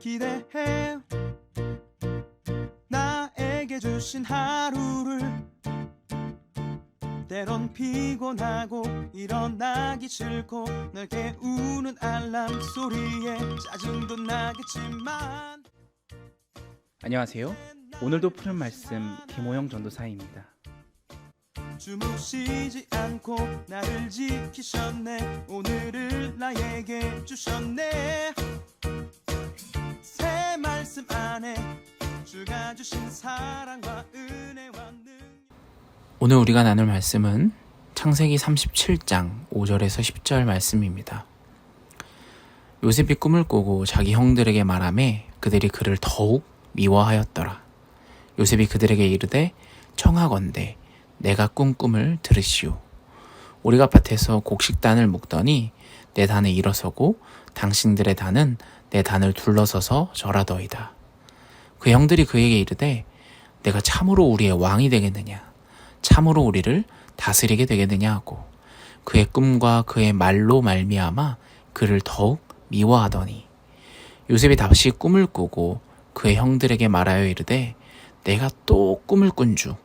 기대해 나에게 주신 하루를 때론 피곤하고 일어나기 싫고 널 깨우는 알람 소리에 짜증도 나겠지만 안녕하세요. 오늘도 푸른 말씀 김호영 전도사입니다. 주무시지 않고 나를 지키셨네. 오늘을 나에게 주셨네. 새 말씀 안에 주가 주신 사랑과 은혜와 능력. 오늘 우리가 나눌 말씀은 창세기 37장 5절에서 10절 말씀입니다. 요셉이 꿈을 꾸고 자기 형들에게 말하매 그들이 그를 더욱 미워하였더라. 요셉이 그들에게 이르되 청하건대 내가 꾼 꿈을 들으시오. 우리가 밭에서 곡식단을 묶더니 내 단에 일어서고 당신들의 단은 내 단을 둘러서서 절하더이다. 그 형들이 그에게 이르되 내가 참으로 우리의 왕이 되겠느냐, 참으로 우리를 다스리게 되겠느냐 하고 그의 꿈과 그의 말로 말미암아 그를 더욱 미워하더니 요셉이 다시 꿈을 꾸고 그의 형들에게 말하여 이르되 내가 또 꿈을 꾼즉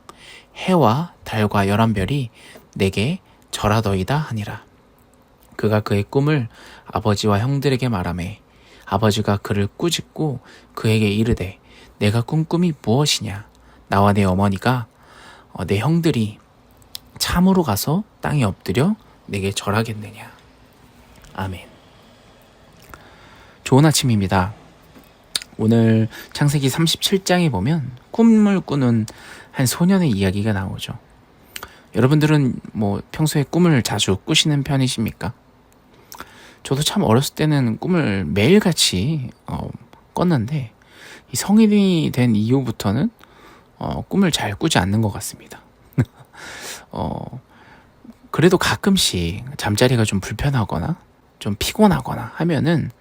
해와 달과 11별이 내게 절하더이다 하니라. 그가 그의 꿈을 아버지와 형들에게 말하매 아버지가 그를 꾸짖고 그에게 이르되 내가 꾼 꿈이 무엇이냐, 나와 내 어머니가 내 형들이 참으로 가서 땅에 엎드려 내게 절하겠느냐. 아멘. 좋은 아침입니다. 오늘 창세기 37장에 보면 꿈을 꾸는 한 소년의 이야기가 나오죠. 여러분들은 평소에 꿈을 자주 꾸시는 편이십니까? 저도 참 어렸을 때는 꿈을 매일같이 꿨는데 이 성인이 된 이후부터는 꿈을 잘 꾸지 않는 것 같습니다. 그래도 가끔씩 잠자리가 좀 불편하거나 좀 피곤하거나 하면은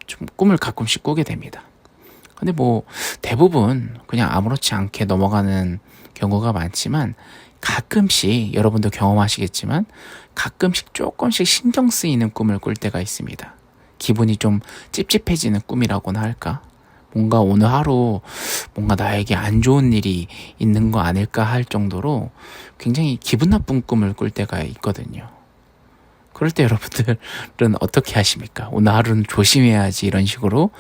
좀 꿈을 가끔씩 꾸게 됩니다. 근데 대부분 그냥 아무렇지 않게 넘어가는 경우가 많지만 가끔씩 여러분도 경험하시겠지만 가끔씩 조금씩 신경 쓰이는 꿈을 꿀 때가 있습니다. 기분이 좀 찝찝해지는 꿈이라고나 할까? 뭔가 오늘 하루 뭔가 나에게 안 좋은 일이 있는 거 아닐까 할 정도로 굉장히 기분 나쁜 꿈을 꿀 때가 있거든요. 그럴 때 여러분들은 어떻게 하십니까? 오늘 하루는 조심해야지 이런 식으로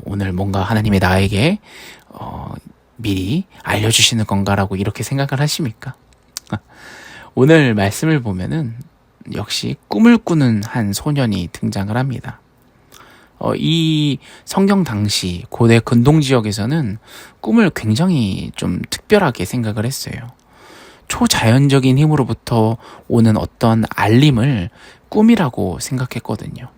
오늘 뭔가 하나님이 나에게 미리 알려주시는 건가라고 이렇게 생각을 하십니까? 오늘 말씀을 보면은 역시 꿈을 꾸는 한 소년이 등장을 합니다. 이 성경 당시 고대 근동 지역에서는 꿈을 굉장히 좀 특별하게 생각을 했어요. 초자연적인 힘으로부터 오는 어떤 알림을 꿈이라고 생각했거든요.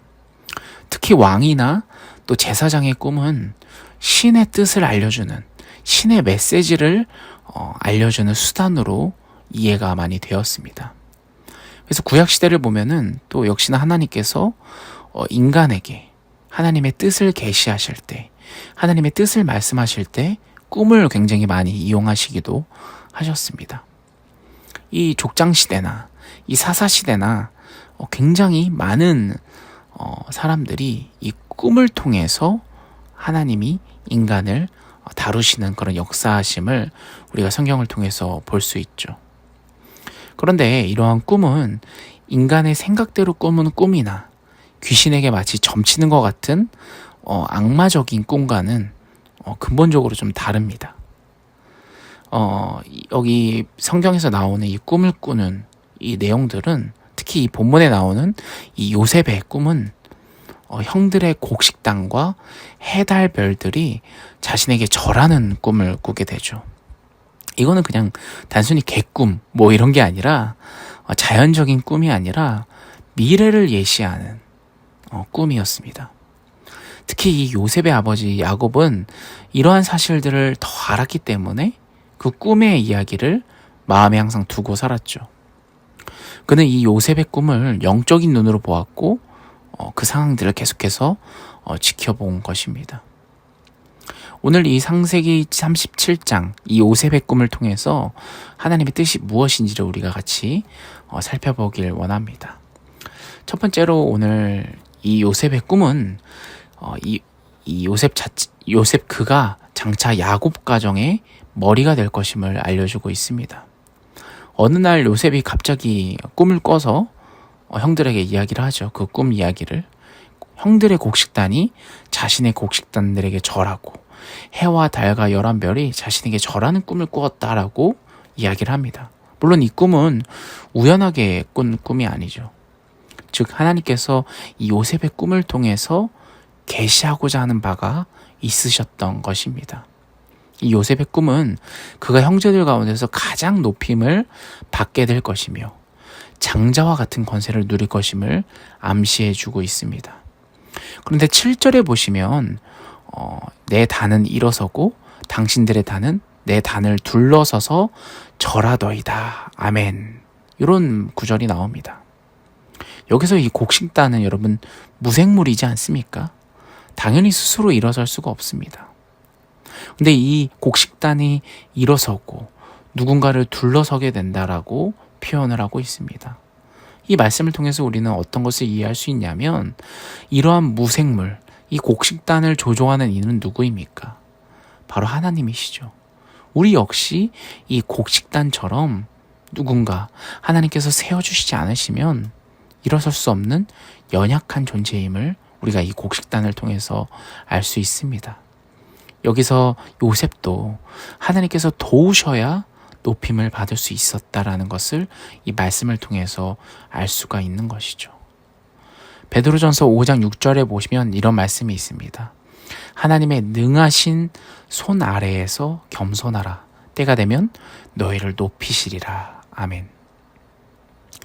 특히 왕이나 또 제사장의 꿈은 신의 뜻을 알려주는, 신의 메시지를 알려주는 수단으로 이해가 많이 되었습니다. 그래서 구약시대를 보면은 또 역시나 하나님께서 인간에게 하나님의 뜻을 계시하실 때, 하나님의 뜻을 말씀하실 때 꿈을 굉장히 많이 이용하시기도 하셨습니다. 이 족장시대나 이 사사시대나 굉장히 많은 사람들이 이 꿈을 통해서 하나님이 인간을 다루시는 그런 역사하심을 우리가 성경을 통해서 볼 수 있죠. 그런데 이러한 꿈은 인간의 생각대로 꾸는 꿈이나 귀신에게 마치 점치는 것 같은 악마적인 꿈과는 근본적으로 좀 다릅니다. 여기 성경에서 나오는 이 꿈을 꾸는 이 내용들은 특히 이 본문에 나오는 이 요셉의 꿈은 형들의 곡식단과 해달 별들이 자신에게 절하는 꿈을 꾸게 되죠. 이거는 그냥 단순히 개꿈 이런 게 아니라 자연적인 꿈이 아니라 미래를 예시하는 꿈이었습니다. 특히 이 요셉의 아버지 야곱은 이러한 사실들을 더 알았기 때문에 그 꿈의 이야기를 마음에 항상 두고 살았죠. 그는 이 요셉의 꿈을 영적인 눈으로 보았고 그 상황들을 계속해서 지켜본 것입니다. 오늘 이 창세기 37장 이 요셉의 꿈을 통해서 하나님의 뜻이 무엇인지를 우리가 같이 살펴보길 원합니다. 첫 번째로 오늘 이 요셉의 꿈은 이 요셉 그가 장차 야곱 가정의 머리가 될 것임을 알려주고 있습니다. 어느 날 요셉이 갑자기 꿈을 꿔서 형들에게 이야기를 하죠. 그 꿈 이야기를. 형들의 곡식단이 자신의 곡식단들에게 절하고 해와 달과 11별이 자신에게 절하는 꿈을 꾸었다라고 이야기를 합니다. 물론 이 꿈은 우연하게 꾼 꿈이 아니죠. 즉 하나님께서 이 요셉의 꿈을 통해서 계시하고자 하는 바가 있으셨던 것입니다. 이 요셉의 꿈은 그가 형제들 가운데서 가장 높임을 받게 될 것이며 장자와 같은 권세를 누릴 것임을 암시해주고 있습니다. 그런데 7절에 보시면 내 단은 일어서고 당신들의 단은 내 단을 둘러서서 절하더이다. 아멘. 이런 구절이 나옵니다. 여기서 이 곡식단은 여러분 무생물이지 않습니까? 당연히 스스로 일어설 수가 없습니다. 근데 이 곡식단이 일어서고 누군가를 둘러서게 된다라고 표현을 하고 있습니다. 이 말씀을 통해서 우리는 어떤 것을 이해할 수 있냐면 이러한 무생물, 이 곡식단을 조종하는 이는 누구입니까? 바로 하나님이시죠. 우리 역시 이 곡식단처럼 누군가 하나님께서 세워주시지 않으시면 일어설 수 없는 연약한 존재임을 우리가 이 곡식단을 통해서 알 수 있습니다. 여기서 요셉도 하나님께서 도우셔야 높임을 받을 수 있었다라는 것을 이 말씀을 통해서 알 수가 있는 것이죠. 베드로전서 5장 6절에 보시면 이런 말씀이 있습니다. 하나님의 능하신 손 아래에서 겸손하라. 때가 되면 너희를 높이시리라. 아멘.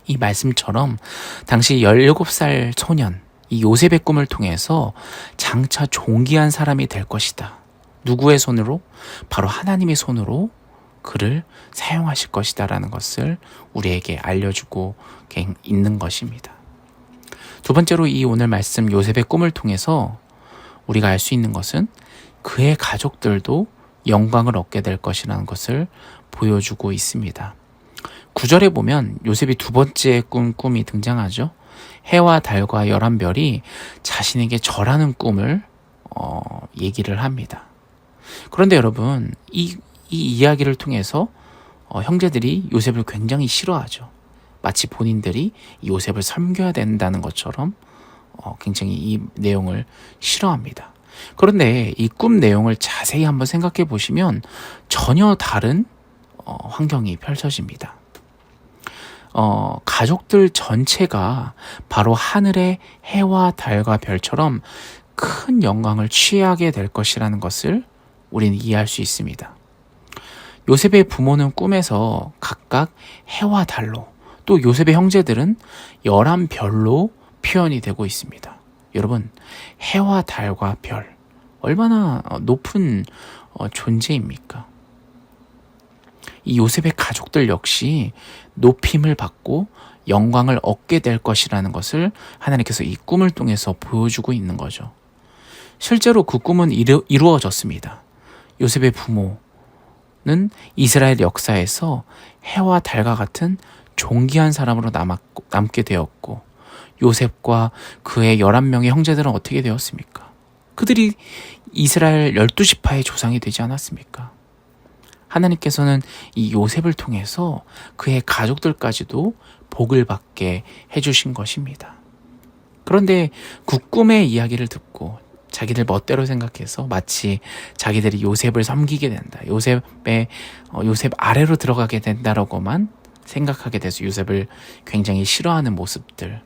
이 말씀처럼 당시 17살 소년 이 요셉의 꿈을 통해서 장차 존귀한 사람이 될 것이다. 누구의 손으로? 바로 하나님의 손으로 그를 사용하실 것이다 라는 것을 우리에게 알려주고 있는 것입니다. 두 번째로 이 오늘 말씀 요셉의 꿈을 통해서 우리가 알 수 있는 것은 그의 가족들도 영광을 얻게 될 것이라는 것을 보여주고 있습니다. 9절에 보면 요셉이 두 번째 꿈이 등장하죠. 해와 달과 11별이 자신에게 절하는 꿈을 얘기를 합니다. 그런데 여러분 이 이야기를 통해서 형제들이 요셉을 굉장히 싫어하죠. 마치 본인들이 요셉을 섬겨야 된다는 것처럼 굉장히 이 내용을 싫어합니다. 그런데 이 꿈 내용을 자세히 한번 생각해 보시면 전혀 다른 환경이 펼쳐집니다. 가족들 전체가 바로 하늘의 해와 달과 별처럼 큰 영광을 취하게 될 것이라는 것을 우리는 이해할 수 있습니다. 요셉의 부모는 꿈에서 각각 해와 달로, 또 요셉의 형제들은 11별로 표현이 되고 있습니다. 여러분, 해와 달과 별, 얼마나 높은 존재입니까? 이 요셉의 가족들 역시 높임을 받고 영광을 얻게 될 것이라는 것을 하나님께서 이 꿈을 통해서 보여주고 있는 거죠. 실제로 그 꿈은 이루어졌습니다. 요셉의 부모는 이스라엘 역사에서 해와 달과 같은 존귀한 사람으로 남게 되었고, 요셉과 그의 11명의 형제들은 어떻게 되었습니까? 그들이 이스라엘 12지파의 조상이 되지 않았습니까? 하나님께서는 이 요셉을 통해서 그의 가족들까지도 복을 받게 해주신 것입니다. 그런데 그 꿈의 이야기를 듣고 자기들 멋대로 생각해서 마치 자기들이 요셉을 섬기게 된다, 요셉 아래로 들어가게 된다라고만 생각하게 돼서 요셉을 굉장히 싫어하는 모습들,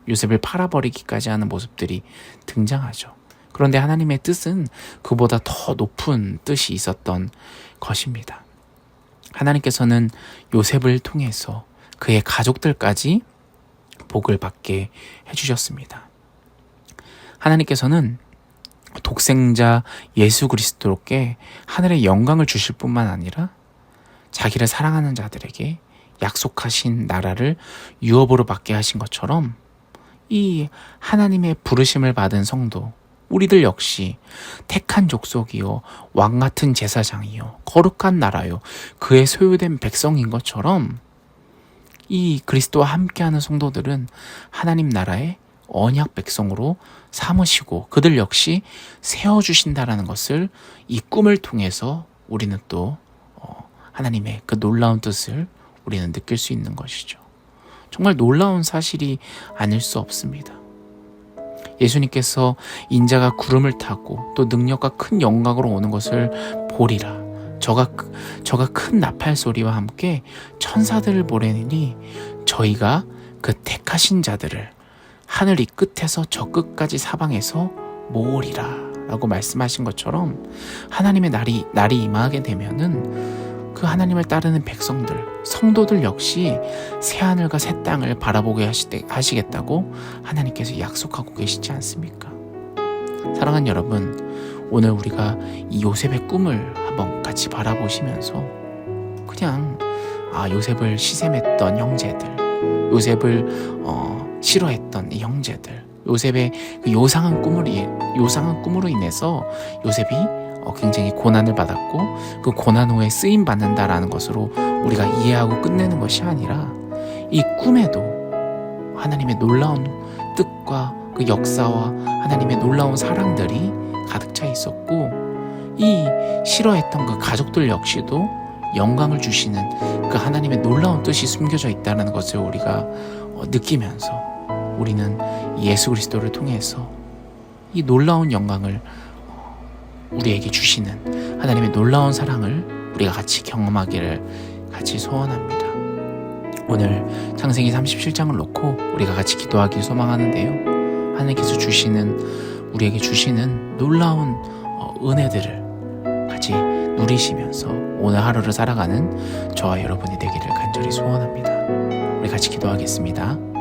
요셉을 팔아버리기까지 하는 모습들이 등장하죠. 그런데 하나님의 뜻은 그보다 더 높은 뜻이 있었던 것입니다. 하나님께서는 요셉을 통해서 그의 가족들까지 복을 받게 해주셨습니다. 하나님께서는 독생자 예수 그리스도께 하늘의 영광을 주실 뿐만 아니라 자기를 사랑하는 자들에게 약속하신 나라를 유업으로 받게 하신 것처럼 이 하나님의 부르심을 받은 성도, 우리들 역시 택한 족속이요, 왕같은 제사장이요, 거룩한 나라요, 그의 소유된 백성인 것처럼 이 그리스도와 함께하는 성도들은 하나님 나라의 언약 백성으로 삼으시고 그들 역시 세워주신다라는 것을 이 꿈을 통해서 우리는 또 하나님의 그 놀라운 뜻을 우리는 느낄 수 있는 것이죠. 정말 놀라운 사실이 아닐 수 없습니다. 예수님께서 인자가 구름을 타고 또 능력과 큰 영광으로 오는 것을 보리라. 저가 큰 나팔 소리와 함께 천사들을 보내니 저희가 그 택하신 자들을 하늘 이 끝에서 저 끝까지 사방에서 모으리라 라고 말씀하신 것처럼 하나님의 날이 임하게 되면은 그 하나님을 따르는 백성들, 성도들 역시 새하늘과 새 땅을 바라보게 하시겠다고 하나님께서 약속하고 계시지 않습니까? 사랑하는 여러분, 오늘 우리가 이 요셉의 꿈을 한번 같이 바라보시면서 그냥 요셉을 시샘했던 형제들, 요셉을 싫어했던 이 형제들, 요셉의 그 요상한 꿈으로 인해서 요셉이 굉장히 고난을 받았고 그 고난 후에 쓰임 받는다라는 것으로 우리가 이해하고 끝내는 것이 아니라 이 꿈에도 하나님의 놀라운 뜻과 그 역사와 하나님의 놀라운 사랑들이 가득 차 있었고 이 싫어했던 그 가족들 역시도 영광을 주시는 그 하나님의 놀라운 뜻이 숨겨져 있다는 것을 우리가 느끼면서 우리는 예수 그리스도를 통해서 이 놀라운 영광을 우리에게 주시는 하나님의 놀라운 사랑을 우리가 같이 경험하기를 같이 소원합니다. 오늘 창세기 37장을 놓고 우리가 같이 기도하길 소망하는데요. 하나님께서 우리에게 주시는 놀라운 은혜들을 같이 누리시면서 오늘 하루를 살아가는 저와 여러분이 되기를 간절히 소원합니다. 우리 같이 기도하겠습니다.